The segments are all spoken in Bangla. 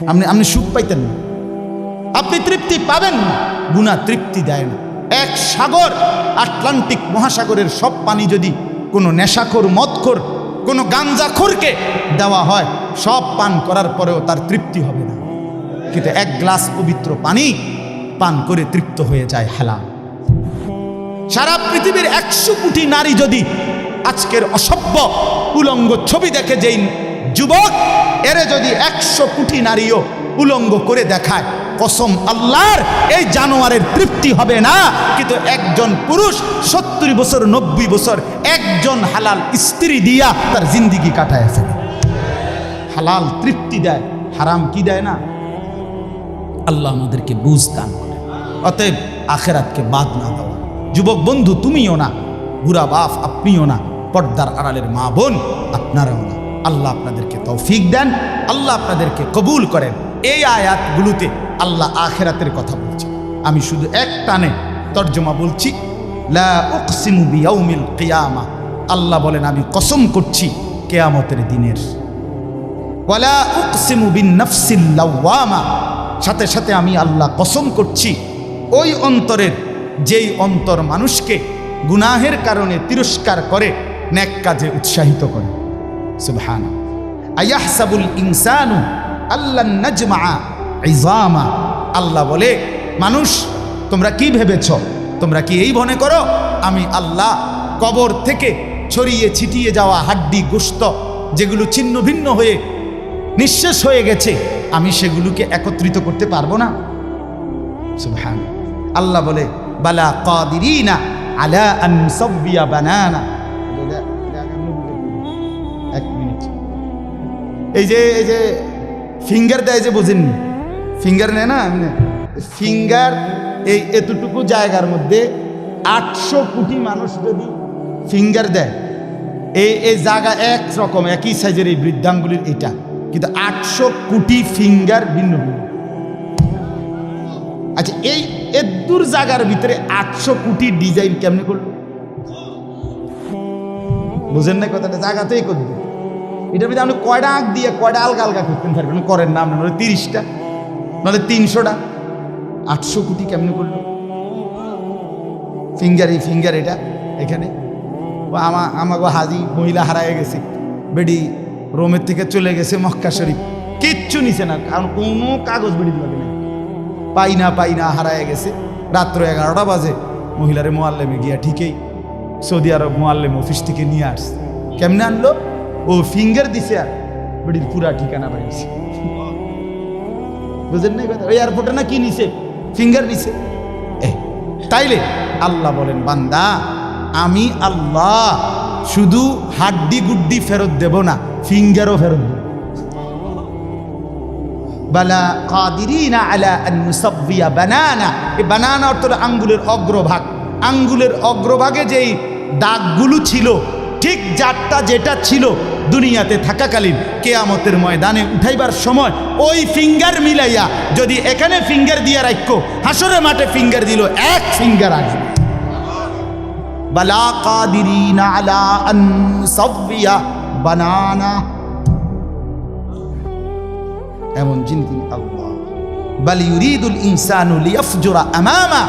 আপনি সুখ পাইতেন না, আপনি তৃপ্তি পাবেন না। গুনাহ তৃপ্তি দেয় না। এক সাগর, আটলান্টিক মহাসাগরের সব পানি যদি কোনো নেশাখোর, মদখোর, কোনো গাঞ্জাখোরকে দেওয়া হয়, সব পান করার পরেও তার তৃপ্তি হবে না। কিন্তু এক গ্লাস পবিত্র পানি পান করে তৃপ্ত হয়ে যায় হালাল। সারা পৃথিবীর 100 কোটি নারী যদি আজকের অসভ্য উলঙ্গ ছবি দেখে, যেই যুবক এরে যদি 100 কোটি নারীও উলঙ্গ করে দেখায়, কসম আল্লাহর, এই জানোয়ারের তৃপ্তি হবে না। কিন্তু একজন পুরুষ 70 বছর 90 বছর একজন হালাল স্ত্রী দিয়া তার জিন্দিগি কাটায় ফেলে। হালাল তৃপ্তি দেয়, হারাম কি দেয় না। আল্লাহ আমাদেরকে বুঝ দান করে। অতএব আখেরাতকে বাদ না দেওয়া। যুবক বন্ধু তুমিও না, বুড়া বাপ আপনিও না, পর্দার আড়ালের মা বোন আপনারাও না। আল্লাহ আপনাদেরকে তৌফিক দেন, আল্লাহ আপনাদেরকে কবুল করেন। এই আয়াতগুলোতে আল্লাহ আখেরাতের কথা বলছে। আমি শুধু এক টানে তর্জমা বলছি। লা উকসিমু বিয়াউমিল কিয়ামা, আল্লাহ বলেন আমি কসম করছি কিয়ামতের দিনের। ওয়ালা উকসিমু বিন নাফসিল লাওয়ামা, সাথে সাথে আমি আল্লাহ কসম করছি ওই অন্তরের, যেই অন্তর মানুষকে গুনাহের কারণে তিরস্কার করে, নেক কাজে উৎসাহিত করে। সুবহান। আয়াহসাবুল ইনসানু আল্লান নাজমা ইজামা, আল্লাহ বলে মানুষ তোমরা কি ভেবেছ, তোমরা কি এই মনে করো আমি আল্লাহ কবর থেকে ছড়িয়ে ছিটিয়ে যাওয়া হাড্ডি গোশত যেগুলো ছিন্ন ভিন্ন হয়ে নিঃশেষ হয়ে গেছে, আমি সেগুলোকে একত্রিত করতে পারবো না? সুবহান। আল্লাহ বলে বালা কাদিরিনা আলা আন নুসাব্বিয়া বানানা। এক মিনিট, এই যে ফিঙ্গার দেয় যে, বোঝেননি? ফিঙ্গার নেয় না, ফিঙ্গার এই এতটুকু জায়গার মধ্যে 800 কোটি মানুষ যদি ফিঙ্গার দেয়, এই জায়গা একরকম একই সাইজের এই বৃদ্ধাঙ্গুলির এটা, কিন্তু 800 কোটি ফিঙ্গার ভিন্ন ভিন্ন। আচ্ছা, এই এদুর জায়গার ভিতরে 800 কোটি ডিজাইন কেমনে করলো? বুঝেন না কথাটা? জায়গাতেই করবে। এটার ভিতরে আপনি কয়টা আঁক দিয়ে কয়টা আলগা আলগা করতেন পারবেন? করেন না আপনি, 30টা নাহলে 300টা। 800 কোটি কেমনে করলো? ফিঙ্গার, এই ফিঙ্গার এটা এখানে। আমাকে হাজি মহিলা হারায় গেছে, বেডি রোমের থেকে চলে গেছে মক্কা শরীফ, কিচ্ছু নিছে না, কারণ কোনো কাগজ বেডি লাগে না, পাই না হারায় গেছে। রাত্র 11টা বাজে মহিলারে মোয়াল্লেমে গিয়া ঠিকই সৌদি আরব মোয়াল্লেম অফিস থেকে নিয়ে আসছে। কেমনে আনলো? ও ফিঙ্গার দিছে আর বেডির পুরা ঠিকানা বাড়িছে। বুঝেন না কথা? ওই এয়ারপোর্টে না কি নিছে? ফিঙ্গার নিছে। তাইলে আল্লাহ বলেন বান্দা, আমি আল্লাহ শুধু হাড্ডি গুড্ডি ফেরত দেব না, ফিঙ্গারও ফেরত দেব। বালা কাদিরিনা আলা আন নুসাব্বিয়া বানানা। এই বানানা অর্থ আঙ্গুলের অগ্রভাগ। আঙ্গুলের অগ্রভাগে যেই দাগগুলো ছিল, ঠিক যারটা যেটা ছিল দুনিয়াতে থাকাকালীন, কিয়ামতের ময়দানে উঠাইবার সময় ওই ফিঙ্গার মিলাইয়া যদি এখানে ফিঙ্গার দিয়া রাখো, হাসরের মাঠে ফিঙ্গার দিল, এক ফিঙ্গার আসবে। বালা কাদিরিনা আলা আন নুসাব্বিয়া বানানা, এমন জিনিস আল্লাহ। বাল ইউরিদুল ইনসানু লিয়াফজুরা আমামা,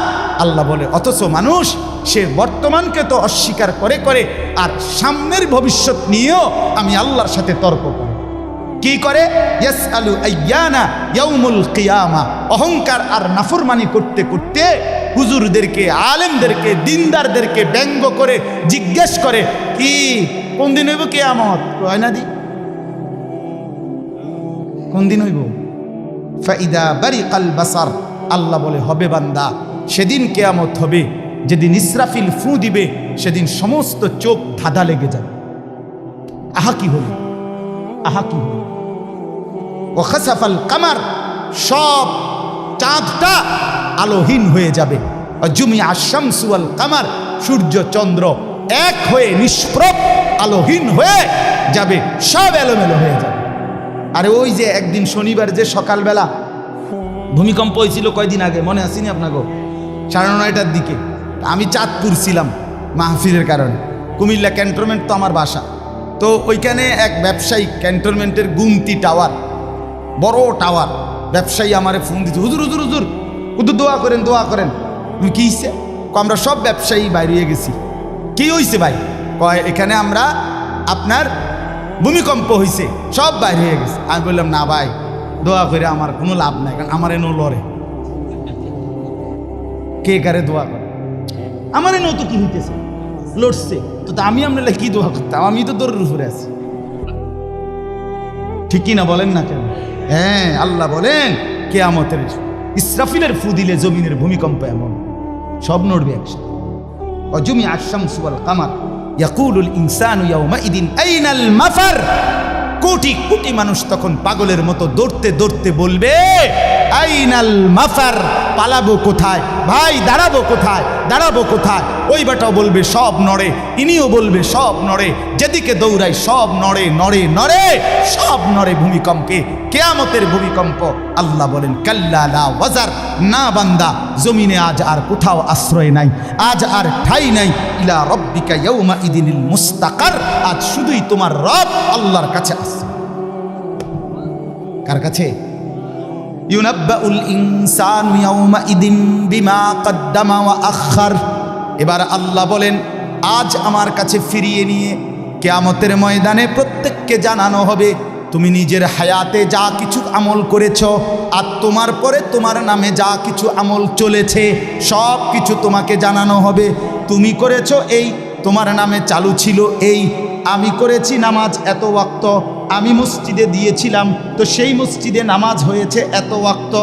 আল্লাহ বলে অথচ মানুষ সে বর্তমানকে তো অস্বীকার করে করে আর সামনের ভবিষ্যৎ নিয়েও আমি আল্লাহর সাথে তর্ক করে। কি করে? ইয়াসআলু আইয়ানা ইয়াউমুল কিয়ামা। অহংকার আর নাফরমানি করতে করতে হুজুরদেরকে, আলেমদেরকে, দিনদারদেরকে ব্যঙ্গ করে জিজ্ঞেস করে, কি কোন দিন হইব কিয়ামত? হয় না দি, কোন দিন হইব? ফাইদা বারিকাল বাসার, আল্লাহ বলে হবে বান্দা, সেদিন কিয়ামত হবে যেদিন ইসরাফিল ফু দিবে, সেদিন সমস্ত চোখ ধাঁধা লেগে যাবে। আহা কি হলো, আহা কি হলো। ও খাসাফাল কামার, সব চাঁদটা আলোহীন হয়ে যাবে। জুমিয়া শামসু ওয়াল কামার, সূর্য চন্দ্র এক হয়ে নিষ্প্রভ আলোহীন হয়ে যাবে, সব এলোমেলো হয়ে যাবে। আরে ওই যে একদিন শনিবার যে সকালবেলা ভূমিকম্প হয়েছিল কয়দিন আগে, মনে আসেনি আপনাকে? 9:30টার দিকে আমি চাঁদপুর ছিলাম মাহফিলের কারণে। কুমিল্লা ক্যান্টনমেন্ট তো আমার বাসা, তো ওইখানে এক ব্যবসায়িক ক্যান্টনমেন্টের গুমতি টাওয়ার, বড় টাওয়ার। ব্যবসায়ী আমারে ফোন দিচ্ছে, হুজুর হুজুর হুজুর হুজুর দোয়া করেন দোয়া করেন। কি হয়েছে? আমরা সব ব্যবসায়ী বাইরে গেছি। কি হয়েছে ভাই? কয় এখানে আমরা আপনার ভূমিকম্প হয়েছে, সব বাইরে হয়ে গেছে। আমি বললাম না ভাই, দোয়া করে আমার কোনো লাভ নাই, কারণ আমার এনো লড়ে। কে কারে দোয়া করে? আমার এনো তো কি হইতেছে, লড়ছে তো, আমি আপনার কি দোয়া করতাম? আমি তো দৌড়ের উপরে আছি। ঠিকই না বলেন না কেন? হ্যাঁ, আল্লাহ বলেন কিয়ামতের ইসরাফিলের ফু দিলে জমিনের ভূমিকম্প এমন সব নড়বে একসাথে। অজুমি আশ-শামসু ওয়াল কামার ইয়াকুলুল ইনসানু ইয়াউমাইদিন আইনাল মাফার। কোটি কোটি মানুষ তখন পাগলের মতো দৌড়তে দৌড়তে বলবে আইনাল মাফার, পালাবো কোথায় ভাই, দাঁড়াবো কোথায়, দাঁড়াবো কোথায়? ওই বেটাও বলবে সব নড়ে, ইনিও বলবে সব নড়ে, যেদিকে দৌড়াই সব নড়ে নড়ে নড়ে, সব নড়ে ভূমিকম্পে, কিয়ামতের ভূমিকম্প। আল্লাহ বলেন কাল্লা লা ওয়াজার, না বান্দা, জমিনে আজ আর কোথাও আশ্রয় নাই, আজ আর ঠাই নাই। ইলা রব্বিকা ইয়াউমা ইদিনিল মুস্তাকার, আজ শুধুই তোমার রব আল্লাহর কাছে আছে। কার কাছে? ইউনাব্বাউল ইনসানু ইয়াউমা ইদিন বিমা কদ্দামা ওয়া আখার। এবার আল্লাহ বলেন আজ আমার কাছে ফিরিয়ে নিয়ে কিয়ামতের ময়দানে প্রত্যেককে জানানো হবে তুমি নিজের হায়াতে যা কিছু আমল করেছ, আর তোমার পরে তোমার নামে যা কিছু আমল চলেছে সব কিছু তোমাকে জানানো হবে। তুমি করেছো এই, তোমার নামে চালু ছিল এই। আমি করেছি নামাজ এত ওয়াক্ত, আমি মসজিদে দিয়েছিলাম তো সেই মসজিদে নামাজ হয়েছে এত ওয়াক্ত।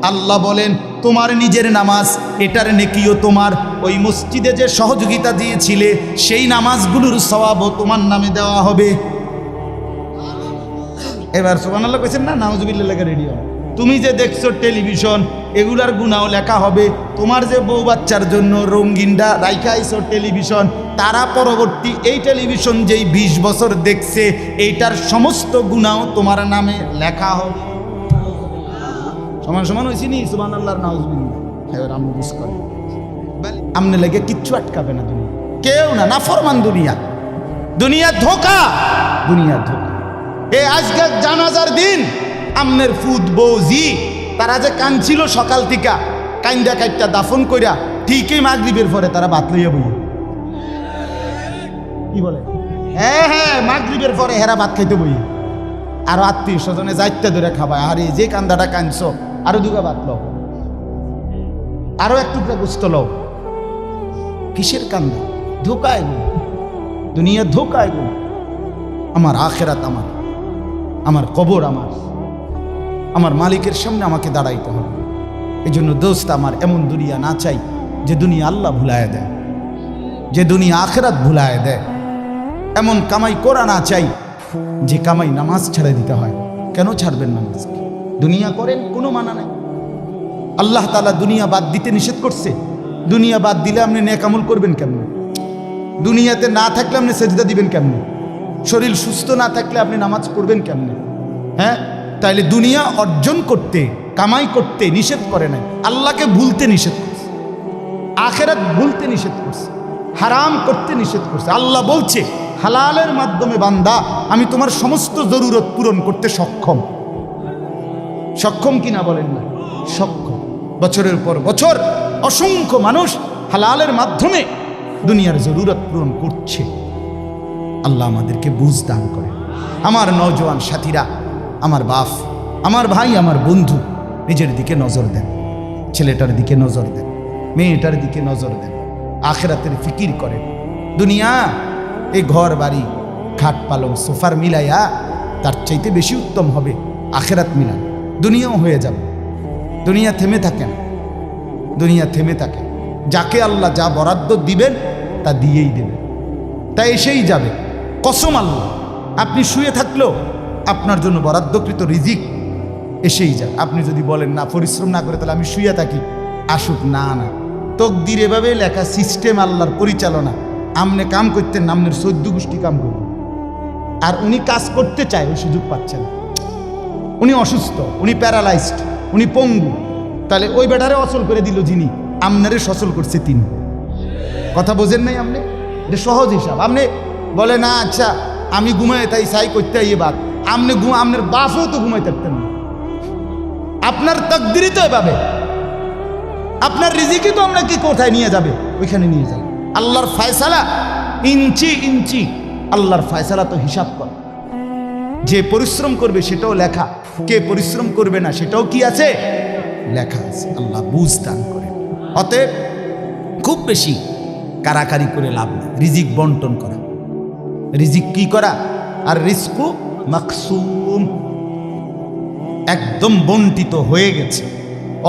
আল্লাহ বলেন তোমার নিজের নামাজ, এটার নেকিও তোমার, ওই মসজিদে যে সহযোগিতা দিয়েছিলে সেই নামাজগুলোর সওয়াবও তোমার নামে দেওয়া হবে। এবার সুবহানাল্লাহ কইছেন না? নাউজুবিল্লাহ লেখা রেডিও। তুমি যে দেখছো টেলিভিশন, এগুলার গুনাও লেখা হবে। তোমার যে বউ বাচ্চার জন্য রঙিনটা রাইখা আইছো টেলিভিশন, তারা পরবর্তী এই টেলিভিশন যেই 20 বছর দেখছে এইটার সমস্ত গুনাও তোমার নামে লেখা হবে। সমান সমান হয়েছি নি? সুবহানাল্লাহ নাউজুবিল্লাহ। এবার আমি বুঝ করি আমনে লেগে কিচ্ছু আটকাবে না দুনিয়া, কেউ না, না ফরমান দুনিয়া। দুনিয়া ধোকা, দুনিয়া ধোকা। এই আজকে জানাজার দিন আমনের ফুদ বৌজি তারা যে কাঁদছিল সকাল থেকে, কাইন্দা কাইটটা দাফন কইরা ঠিকই মাগরিবের পরে তারা ভাত লইয়া বই। কি বলে? হ্যাঁ হ্যাঁ, মাগরিবের পরে হেরা ভাত খাইতে বই। আরো আত্মীয় স্বজনে যাইতে ধরে খাবায়, আরে যে কান্দাটা কাঁদছ আরো দুগা ভাত লও, আরো এক টুকরা গোস্ত লও। কিসের কান্দা? ধোকা এগুলো, দুনিয়া ধোকা এগুলো। আমার আখেরাত আমার, আমার কবর আমার, আমার মালিকের সামনে আমাকে দাঁড়াইতে হবে। এই জন্য দোস্ত আমার এমন দুনিয়া না চাই যে দুনিয়া আল্লাহ ভুলায় দেয়, যে দুনিয়া আখেরাত ভুলায় দেয়। এমন কামাই করা না চাই যে কামাই নামাজ ছেড়ে দিতে হয়। কেন ছাড়বেন নামাজকে? দুনিয়া করেন, কোনো মানা নাই। আল্লাহ তাআলা দুনিয়া বাদ দিতে নিষেধ করছে। দুনিয়া বাদ দিলে আপনি নেক আমল করবেন কেমনে? দুনিয়াতে না থাকলে আপনি সেজদা দিবেন কেমনে? শরীর সুস্থ না থাকলে আপনি নামাজ পড়বেন কেমনে? হ্যাঁ, তাইলে দুনিয়া অর্জন করতে, কামাই করতে নিষেধ করে নাই, আল্লাহকে ভুলতে নিষেধ করছে, আখেরাত ভুলতে নিষেধ করছে, হারাম করতে নিষেধ করছে। আল্লাহ বলছে হালালের মাধ্যমে বান্দা আমি তোমার সমস্ত জরুরত পূরণ করতে সক্ষম। সক্ষম কিনা বলেন না? সক্ষম। বছরের পর বছর অসংখ্য মানুষ হালালের মাধ্যমে দুনিয়ার জরুরত পূরণ করছে। আল্লাহ আমাদেরকে বুঝ দান করে। আমার নওজোয়ান সাথীরা, আমার বাপ, আমার ভাই, আমার বন্ধু, নিজের দিকে নজর দেন, ছেলেটার দিকে নজর দেন, মেয়েটার দিকে নজর দেন, আখেরাতের ফিকির করেন। দুনিয়া এই ঘর বাড়ি খাট পালং সোফার মিলাইয়া তার চাইতে বেশি উত্তম হবে আখেরাত মিলান। দুনিয়াও হয়ে যাবে। দুনিয়া থেমে থাকেন, দুনিয়া থেমে থাকে। যাকে আল্লাহ যা বরাদ্দ দিবেন তা দিয়েই দেবেন, তা এসেই যাবে। কসম আল্লাহ, আপনি শুয়ে থাকলেও আপনার জন্য বরাদ্দকৃত রিজিক এসেই যাবে। আপনি যদি বলেন না পরিশ্রম না করে তাহলে আমি শুয়ে থাকি, আসুক। না না, তকদির এভাবে লেখা, সিস্টেম আল্লাহর পরিচালনা। আমনে কাম করতেন, আমনের 14 গোষ্ঠী কাম করবেন। আর উনি কাজ করতে চায়, ওই সুযোগ পাচ্ছে না। উনি অসুস্থ, উনি প্যারালাইজড, উনি পঙ্গু। তাহলে ওই বেটারে অচল করে দিল যিনি, আমনারে সচল করছে তিনি। কথা বোঝেন নাই আপনি? এটা সহজ হিসাব। আপনি বলে না আচ্ছা আমি ঘুমাই তাই সাই করতে ইয়ে বাদ, আপনি আপনার বাপও তো ঘুমাই থাকতেন না। আপনার তাকদীরই তো এভাবে, আপনার রিজিকই তো আপনাকে কোথায় নিয়ে যাবে, ওইখানে নিয়ে যাবে। আল্লাহর ফয়সালা ইঞ্চি ইঞ্চি, আল্লাহর ফয়সালা তো হিসাব কর। যে পরিশ্রম করবে সেটাও লেখা, কে পরিশ্রম করবে না সেটাও কি আছে, লেখা আছে। আল্লাহ বুঝ দান করে। অতএব খুব বেশি কারাকারি করে লাভ নেই, রিজিক বন্টন করা, রিজিক কি করা, আর রিজকু মাকসুম, একদম বন্টিত হয়ে গেছে।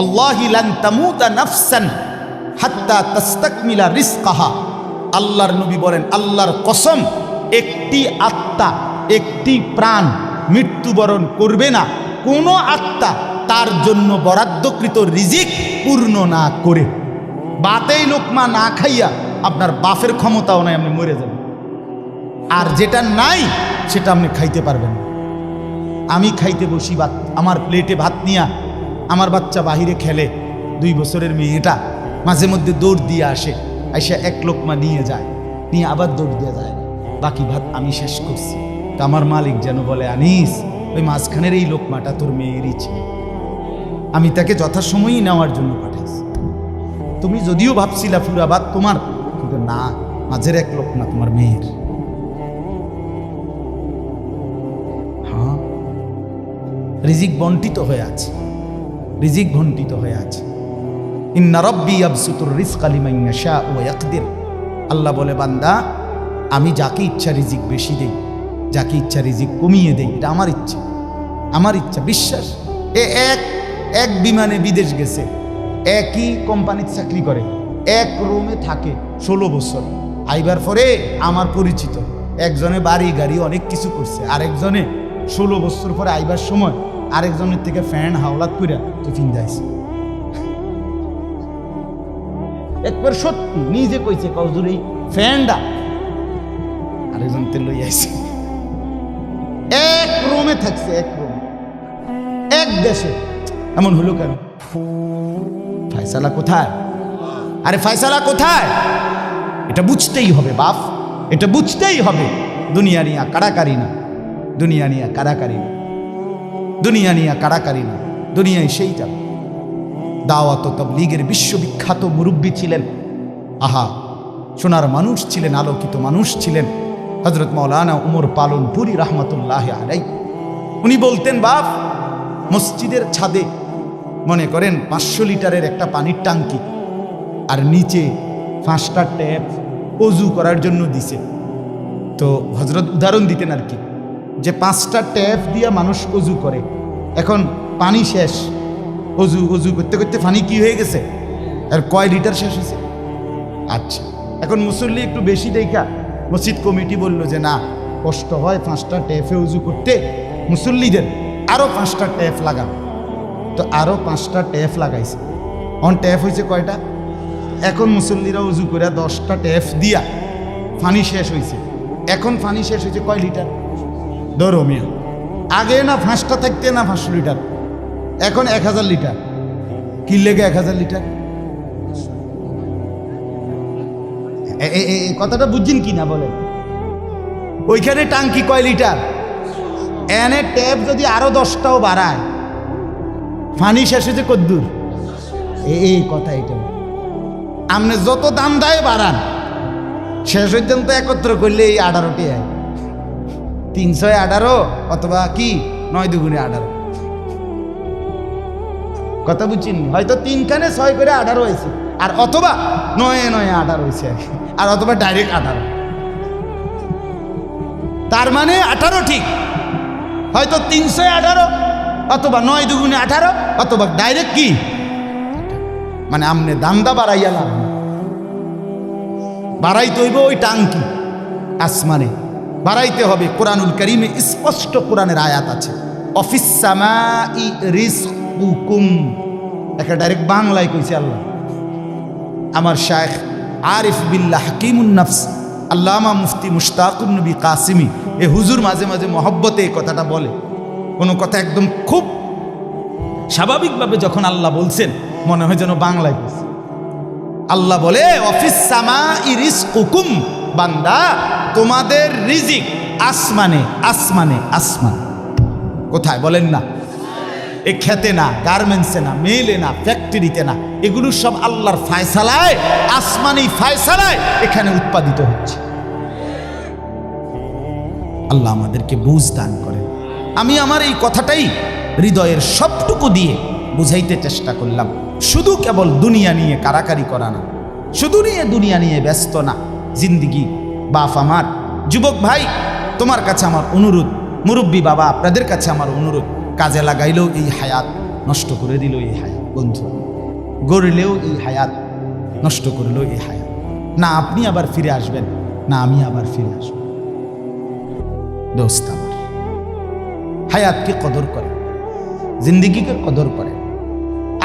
আল্লাহি লান তামুতা নাফসান হাত্তা তাস্তাকমিলা রিজকাহা, আল্লাহর নবী বলেন, আল্লাহর কসম, একটি আত্মা, একটি প্রাণ মৃত্যুবরণ করবে না কোনো আত্মা তার জন্য বরাদ্দকৃত রিজিক পূর্ণ না করে। বাতেই লোকমা না খাইয়া আপনার বাফের ক্ষমতাও নাই, আপনি মরে যাবেন। আর যেটা নাই সেটা আপনি খাইতে পারবেন না। আমি খাইতে বসি ভাত, আমার প্লেটে ভাত নিয়া, আমার বাচ্চা বাহিরে খেলে, 2 বছরের মেয়েটা মাঝে মধ্যে দৌড় দিয়ে আসে, আইসা এক লোকমা নিয়ে যায়, নিয়ে আবার দৌড় দিয়ে যায়, বাকি ভাত আমি শেষ করছি। তা আমার মালিক যেন বলে, আনিস, ওই মাঝখানের এই লোকমাটা তোর মেয়েরই ছিল, আমি তাকে যথাসময়ই নেওয়ার জন্য পাঠাইছি। তুমি যদিও ভাবছিলা পুরা ভাত তোমার, কিন্তু না, মাঝের এক লোকমা তোমার মেয়ের। হ্যাঁ, রিজিক বন্টিত হয়ে আছে, রিজিক বন্টিত হয়ে আছে। ইন্না রাব্বি ইয়াবসুতুর রিজকা লিমান ইয়াশা ওয়া ইয়াকদির, আল্লাহ বলে, বান্দা, আমি যাকে ইচ্ছা রিজিক বেশি দেই, যাকে ইচ্ছা রিজিক কমিয়ে দেই, এটা আমার ইচ্ছা, আমার ইচ্ছা। বিশ্বাস, এক বিমানে বিদেশ গেছে, একই কোম্পানির চাকরি করে, এক রুমে থাকে 16 বছর। আইবার পরে আমার পরিচিত একজনে বাড়ি গাড়ি অনেক কিছু করছে, আরেকজনে 16 বছর পরে আইবার সময় আরেকজনের থেকে ফ্যান হাওলাত করে টিফিন যাইছে। একবার সত্যি নিজে কইছে, কজুর এই ফ্যানটা আরেকজন তে লই আইছে। এক রুমে থাকছে, এক রুম, এক দেশে। এমন হলো কেন? ফয়সালা কোথায়? আরে ফয়সালা কোথায়? এটা বুঝতেই হবে বাপ, এটা বুঝতেই হবে। দুনিয়া নিয়া কারাকারি না, দুনিয়া নিয়া কারাকারি না, দুনিয়া নিয়া কারাকারি না, দুনিয়ায় সেইটা। দাওয়াত ও তাবলীগের বিশ্ববিখ্যাত মুরব্বী ছিলেন, আহা, সোনার মানুষ ছিলেন, আলোকিত মানুষ ছিলেন, হযরত মাওলানা উমর পালনপুরি রহমতুল্লাহ আলাইহি। উনি বলতেন, বাপ, মসজিদের ছাদে মনে করেন 500 লিটারের একটা পানির টাঙ্কি, আর নিচে 5টা ট্যাপ অজু করার জন্য দিছে। তো হযরত উদাহরণ দিতেন আর কি, যে 5টা ট্যাপ দিয়ে মানুষ অজু করে, এখন পানি শেষ, অজু অজু করতে করতে পানি কি হয়ে গেছে, আর কয় লিটার শেষ হয়েছে। আচ্ছা, এখন মুসল্লি একটু বেশি দেখা মসজিদ কমিটি বলল যে না, কষ্ট হয় 5টা ট্যাপে উজু করতে, মুসল্লিদের আরও 5টা ট্যাপ লাগান। তো আরও 5টা ট্যাপ লাগাইছে। অন ট্যাপ হয়েছে কয়টা? এখন মুসল্লিরা উজু করে 10টা ট্যাপ দিয়া পানি শেষ হয়েছে। এখন পানি শেষ হয়েছে কয় লিটার? ধরো মিয়া, আগে না 5টা থাকতে না 500 লিটার, এখন 1000 লিটার। কি লেগে 1000 লিটার? এই কথাটা বুঝছেন কি না বলেন? ওইখানে টাঙ্কি কয় লিটার, এনে ট্যাপ যদি আরো 10টাও বাড়ায়, পানি শেষ হয়েছে কদ্দুর? এই কথা, এটা আপনি যত দাম দেয় বাড়ান, শেষ পর্যন্ত একত্র করলে এই 18টি হয়, 318 অথবা কি 9 দুগুণে 18। কথা বুঝছেন? হয়তো 3 খানে 6 করে 18 হয়েছে, আর অথবা 9 9 18 হয়েছে, আর অথবা ডাইরেক্ট 18। তার মানে 18 ঠিক, হয়তো 318 অথবা 9 দুগুণে 18 অথবা ডাইরেক্ট কি, মানে আমনে দামদা বাড়াইয়া লাভ না, বাড়াইতে হইব ওই টাঙ্কি আসমানে বাড়াইতে হবে। কোরআনুল কারীমে স্পষ্ট কোরআনের আয়াত আছে, অফিস সামাই রিজকুকুম, একটা ডাইরেক্ট বাংলায় কইছে আল্লাহ। আমার শায়েখ আরিফ বিল্লাহ হাকিমুন নফস আল্লামা মুফতি মুশতাকুন নবী কাসিমি, এ হুজুর মাঝে মাঝে মহব্বতে এই কথাটা বলে। কোনো কথা একদম খুব স্বাভাবিকভাবে যখন আল্লাহ বলছেন, মনে হয় যেন বাংলায় বলছে। আল্লাহ বলে, অফিস সামাই রিজকুকুম, বান্দা তোমাদের রিজিক আসমানে আসমানে আসমান। কোথায় বলেন না? এ খেতে না, গার্মেন্টসে না, মেলে না, ফ্যাক্টরিতে না, এগুলো সব আল্লাহর ফায়সালায়, আসমানি ফায়সালায় এখানে উৎপাদিত হচ্ছে। আল্লাহ আমাদেরকে বুঝ দান করেন। আমি আমার এই কথাটাই হৃদয়ের সবটুকু দিয়ে বুঝাইতে চেষ্টা করলাম। শুধু কেবল দুনিয়া নিয়ে কারাকারি করা না, শুধু দুনিয়া নিয়ে ব্যস্ত না। জিন্দিগি বাপ আমার, যুবক ভাই তোমার কাছে আমার অনুরোধ, মুরব্বী বাবা আপনাদের কাছে আমার অনুরোধ, কাজে লাগাইলেও এই হায়াত, নষ্ট করে দিল এই হায়াত। বন্ধু গড়লেও এই হায়াত, নষ্ট করলেও এই হায়াত। না আপনি আবার ফিরে আসবেন, না আমি আবার ফিরে আসব। দোস্ত আমার, হায়াতকে কদর করে, জিন্দিগিকে কদর করে।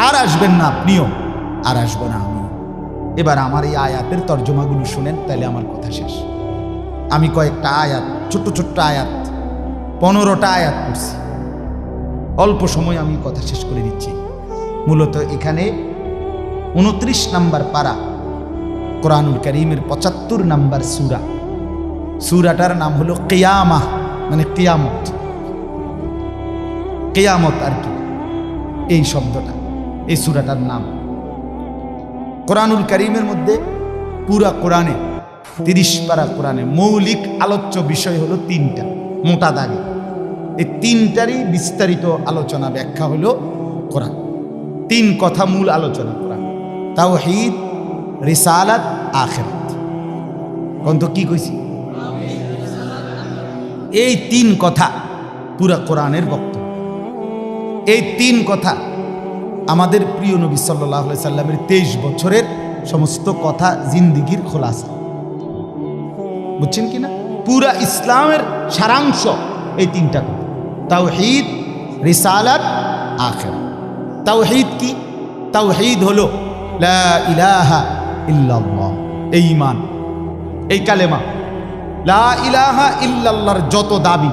আর আসবেন না আপনিও, আর আসবো না আমিও। এবার আমার এই আয়াতের তর্জমাগুলো শুনেন, তাহলে আমার কথা শেষ। আমি কয়েকটা আয়াত, ছোট্ট ছোট্ট আয়াত, 15টা আয়াত পড়ছি। অল্প সময় আমি কথা শেষ করে দিচ্ছি। মূলত এখানে 29 নম্বর পারা, কোরআনুল কারীমের 75 নম্বর সূরা। সূরাটার নাম হলো কিয়ামাহ, মানে কিয়ামত। কিয়ামত আর কি, এই শব্দটা, এই সূরাটার নাম। কোরআনুল কারীমের মধ্যে পুরা কোরআনে 30 পারা কোরআনে মৌলিক আলোচ্য বিষয় হলো 3টা, মোটা দাগে। এই 3টারই বিস্তারিত আলোচনা, ব্যাখ্যা হলো কোরআন। 3 কথা মূল আলোচনা কোরআন: তাওহীদ, রিসালাত, আখিরাত। কোন তো কি কইছি? এই 3 কথা পুরা কোরআনের বক্তব্য। এই 3 কথা আমাদের প্রিয় নবী সাল্লাল্লাহু আলাইহি সাল্লামের 23 বছরের সমস্ত কথা, জিন্দিগির খোলাসা। বুঝছেন কি না? পুরা ইসলামের সারাংশ এই 3টা কথা: তাওহীদ, রিসালাত, আখিরাত। তাওহীদ কি? তাওহীদ হলো লা ইলাহা ইল্লাল্লাহ, এই ঈমান, এই কালেমা। লা ইলাহা ইল্লাল্লাহর যত দাবি,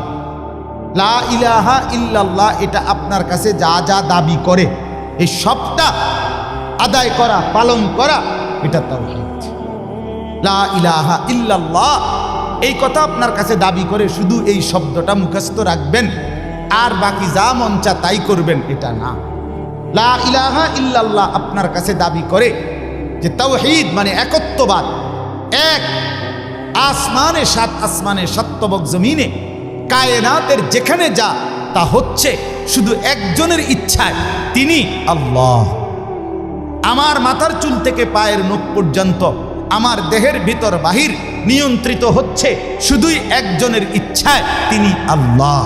লা ইলাহা ইল্লাল্লাহ এটা আপনার কাছে যা যা দাবি করে, এই সবটা আদায় করা, পালন করা, এটা তাওহীদ। লা ইলাহা ইল্লাল্লাহ এই কথা আপনার কাছে দাবি করে শুধু এই শব্দটা মুখস্থ রাখবেন আর বাকি যা মন চা তাই করবেন, এটা না। লা ইলাহা ইল্লাল্লাহ আপনার কাছে দাবি করে যে তাওহীদ মানে একত্ববাদ। এক আসমানে, 7 আসমানে, 7 তবক জমিনে, কায়নাতের যেখানে যা তা হচ্ছে শুধু একজনের ইচ্ছায়, তিনি আল্লাহ। আমার মাথার চুল থেকে পায়ের নখ পর্যন্ত, আমার দেহের ভিতর বাহির নিয়ন্ত্রিত হচ্ছে শুধুই একজনের ইচ্ছায়, তিনি আল্লাহ।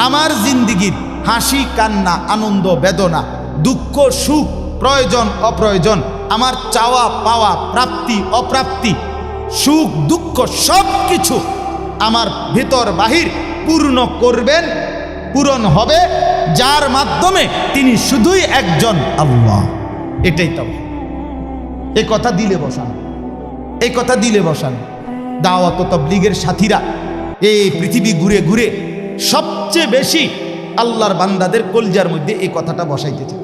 আমার জিন্দিগির হাসি কান্না, আনন্দ বেদনা, দুঃখ সুখ, প্রয়োজন অপ্রয়োজন, আমার চাওয়া পাওয়া, প্রাপ্তি অপ্রাপ্তি, সুখ দুঃখ সব কিছু আমার ভিতর বাহির পূর্ণ করবেন, পূরণ হবে যার মাধ্যমে, তিনি শুধুই একজন আল্লাহ। এটাই তো এই কথা দিলে বসানো, এই কথা দিলে বসানো। দাওয়াত ও তাবলীগের সাথীরা এই পৃথিবী ঘুরে ঘুরে সবচেয়ে বেশি আল্লাহর বান্দাদের কলজার মধ্যে এই কথাটা বসাইতে চায়।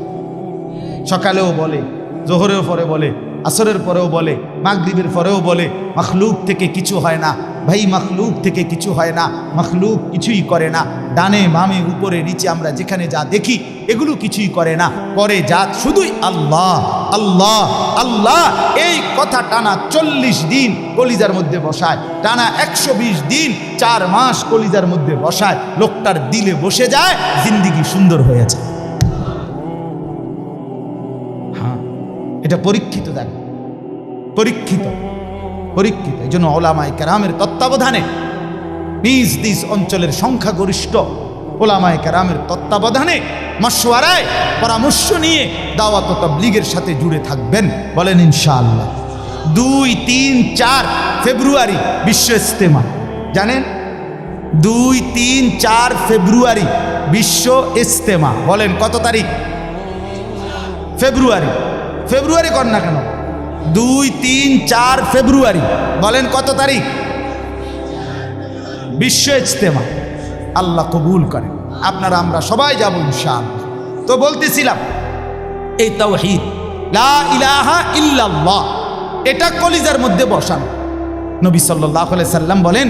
সকালেও বলে, জোহরের পরে বলে, আসরের পরেও বলে, মাগরিবের পরেও বলে, মখলুক থেকে কিছু হয় না ভাই, মখলুক থেকে কিছু হয় না, মখলুক কিছুই করে না। ডানে বামে উপরে নিচে আমরা যেখানে যা দেখি এগুলো কিছুই করে না, করে যা শুধুই আল্লাহ আল্লাহ আল্লাহ। এই কথা টানা 40 দিন কলিজার মধ্যে বসায়, টানা 120 দিন 4 মাস কলিজার মধ্যে বসায়, লোকটার দিলে বসে যায়, জিন্দিগি সুন্দর হয়ে যায়। হ্যাঁ, এটা পরীক্ষিত, দেখ পরীক্ষিত পরীক্ষিত। এই জন্য ওলামায়ে কেরামের তত্ত্বাবধানে, নিজ নিজ অঞ্চলের সংখ্যাগরিষ্ঠ ওলামায়ে কেরামের তত্ত্বাবধানে, মশওয়ারায়, পরামর্শ নিয়ে দাওয়াত ও তাবলীগের সাথে জুড়ে থাকবেন। বলেন ইনশাআল্লাহ। 2, 3, 4 ফেব্রুয়ারি বিশ্ব ইজতেমা, জানেন? 2, 3, 4 ফেব্রুয়ারি বিশ্ব ইজতেমা। বলেন কত তারিখ? ফেব্রুয়ারি। ফেব্রুয়ারি কর না কেন? 2, 3, 4 ফেব্রুয়ারি। বলেন কত তারিখ? বিশ্ব ইজতেমা। আল্লাহ কবুল করেন। আপনারা আমরা সবাই যাব ইনশাআল্লাহ। তো বলতেছিলাম, এই তাওহীদ লা ইলাহা ইল্লাল্লাহ এটা কলিজার মধ্যে বসানো। নবী সাল্লাল্লাহু আলাইহি সাল্লাম বলেন,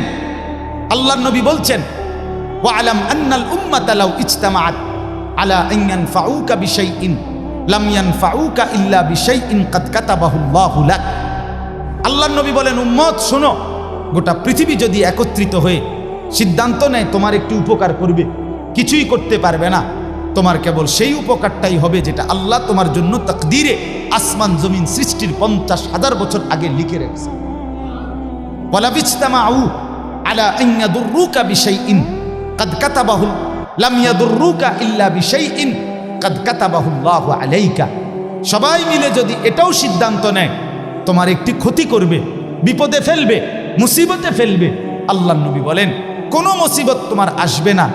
আল্লাহর নবী বলছেন, ওয়ালাম আন্নাল উম্মাতা লাউ ইজতামাআত আলা আন ইয়ানফাউকা বিশাইইন লাম ইয়ানফাউকা ইল্লা বিশাইইন কাদ কাতাবাহুল্লাহু লাক। আল্লাহর নবী বলেন, উম্মত শোনো, গোটা পৃথিবী যদি একত্রিত হয়ে সিদ্ধান্ত নেয় তোমার একটু উপকার করবে, কিছুই করতে পারবে না। তোমার কেবল সেই উপকারটাই হবে যেটা আল্লাহ তোমার জন্য তাকদীরে আসমান জমিন সৃষ্টির 50,000 বছর আগে লিখে রেখেছে। ওয়ালা বিজতামাউ আলা আন ইয়াদুররুকা বিশাইইন কাদ কাতাবাহু লাম ইয়াদুররুকা ইল্লা বিশাইইন কাদ কাতাবাহুল্লাহু আলাইকা। সবাই মিলে যদি এটাও সিদ্ধান্ত নেয় তোমার একটি ক্ষতি করবে, বিপদে ফেলবে, মুসিবতে ফেলবে, আল্লাহর নবী বলেন কোনো মুসিবত তোমার আসবে না,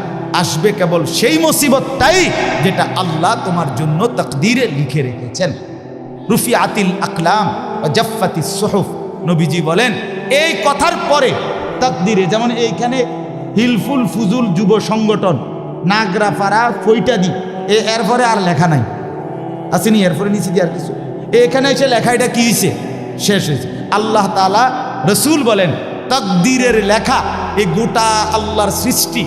আসবে কেবল সেই মুসিবতটাই যেটা আল্লাহ তোমার জন্য তাকদীরে লিখে রেখেছেন। রুফিআতিল আকলাম ওয়া জাফফাতিস সুহুফ। নবীজি বলেন এই কথার পরে তাকদীরে, যেমন এইখানে হিলফুল ফুজুল যুব সংগঠন নাগরাপাড়া ফইটাদি, এরপরে আর লেখা নাই, আসেনি, এরপরে নিচে দিয়ে আর কিছু, এখানে এসে লেখা, এটা কি হয়েছে, শেষ হয়েছে। আল্লাহ তাআলা, রসুল বলেন তাকদীরের লেখা এই গোটা আল্লাহর সৃষ্টি,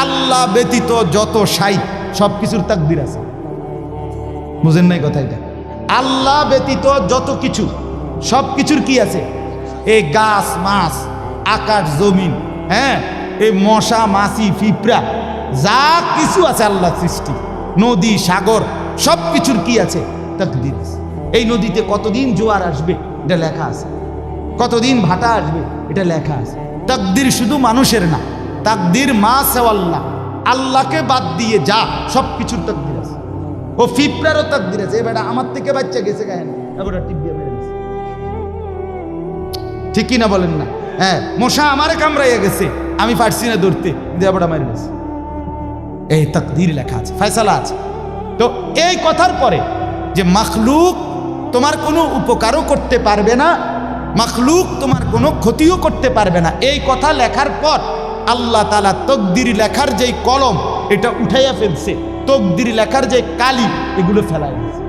আল্লাহ ব্যতীত যত সাই সব কিছুর তাকদীর আছে। বুঝেন নাই কথা? এটা আল্লাহ ব্যতীত যত কিছু সব কিছুর কি আছে? এই গাছ মাছ, আকাশ জমিন, হ্যাঁ, এই মশা মাছি পিঁপড়া যা কিছু আছে আল্লাহ সৃষ্টি, নদী সাগর সব কিছুর কি আছে? তাকদীর আছে। এই নদীতে কতদিন জোয়ার আসবে এটা লেখা আছে, কতদিন ভাটা আসবে এটা লেখা আছে। তাকদীর শুধু মানুষের না, তাকদীর মা সেওয়াল্লাহ, আল্লাহকে বাদ দিয়ে যা সব কিছুর তাকদীর আছে। ও পিঁপড়ারও তাকদীর আছে। এবার আমার থেকে বাচ্চা গেছে গায়ে না, এবার টিপ দিয়ে মেরে গেছে, ঠিক কি না বলেন না? হ্যাঁ, মশা আমারে কামড়াইয়া গেছে, আমি পারছি না ধরতে, এবার মেরে গেছে। এই তাকদীর লেখা আছে, ফয়সালা আছে। তো এই কথার পরে যে মাখলুক তোমার কোনো উপকারও করতে পারবে না, মাখলুক তোমার কোনো ক্ষতিও করতে পারবে না, এই কথা লেখার পর আল্লাহ তাআলা তাকদীর লেখার যেই কলম এটা উঠাইয়া ফেলছে, তাকদীর লেখার যে কালি এগুলো ফেলাইয়া ফেলছে।